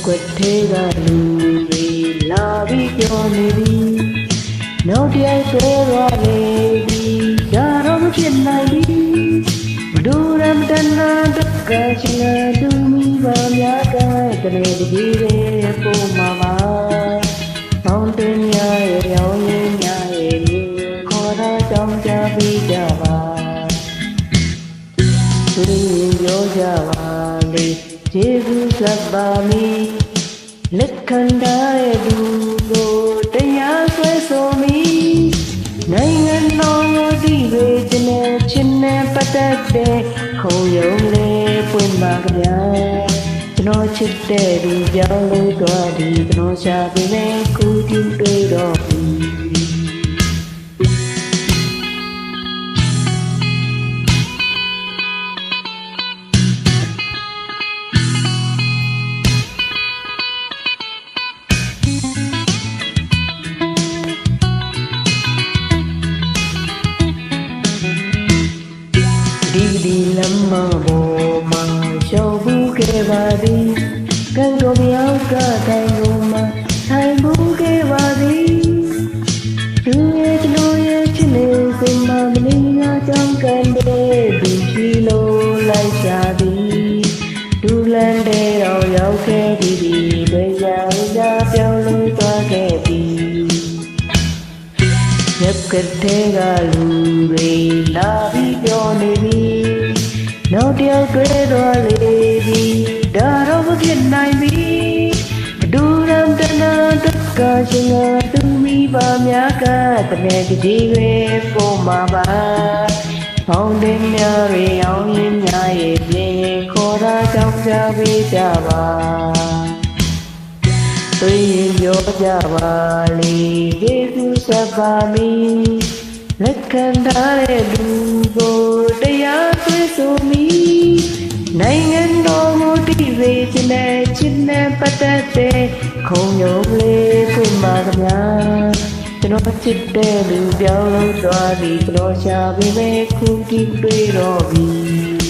ကွက်သေးကလူတွေလာပြီးပြောနေပြီနောက်တယောက်ဆွဲသွားလေပြီဒါတော့မဖြစ်နိုင်ဘူးမဒူရမ်တနာတကချင်သူမိပါများကတလေတကြီးရဲ့ပုံမှာပါပေါင်းတင်ရရဲ့ရောင်းရင်းများရဲ့ခေါ်တော့ကြောင်းကြပြီးကြပါသူပြောကြပါလေကျေးဇူးဆက်ပါမည်လက်ခံထားတဲ့သူကိုတရားဆွဲဆိုမည်နိုင်ငံတော်ကိုဒီပေချင်းနဲ့ပတ်သက်တဲ့ခုံရုံးလေးပွင့်ပါကြဗျာကျွန်တော်ချစ်တဲ့သူကြောင်းလို့သွားပြီးကျွန်တော်ရှာပြီးလဲခုကြည့်တွေ့တော့ပြီဒီလမ်းမပေါ်မှာရှောက်ဘူးခဲ့ပါသည်ကံတော်မြောက်ကတိုင်ကုန်မှာထိုင်ဘူးခဲ့ပါသည်သူရဲ့သူရဲ့ချစ်နေစိတ်မှာမနေရကြောင်းကန်တဲ့သူရှိလို့လိုက်ရှာသည်ဒူလန်တဲ့တော့ရောက်ခဲ့သည်ဘယ်ရာရာပြောင်းလဲသွားခဲ့ပြီရပ်ကတဲ့ကလူတွေလာပြီးပြောနေပြီနောက်တယောက်တွေ့တော့လေပြီဒါတော့မဖြစ်နိုင်ပြီဒူရမ်တနာတကရှင်သူမိပါများကတနေ့ကြီးပဲပုံမှာပါပေါင်းတင်များတွေအောင်ရင်းများရဲ့ပြေခေါ်တာကြောင့်ကြပေးကြပါသူရင်ပြောကြပါလေကျေးဇူးဆက်ပါမည်လက်ခံထားတဲ့လူကိုတရားဆွေးဆိုမည်နိုင်ငံတော်ကိုတည်စေခြင်းနဲ့ချစ်နဲ့ပတ်သက်တဲ့ခုံရုံးလေးဖွင့်ပါကြဗျာကျွန်တော်ချစ်တဲ့လူပြောင်းလို့သွားပြီးကျွန်တော်ရှာပြီးပဲခုကြည့်တွေ့တော့ပြီ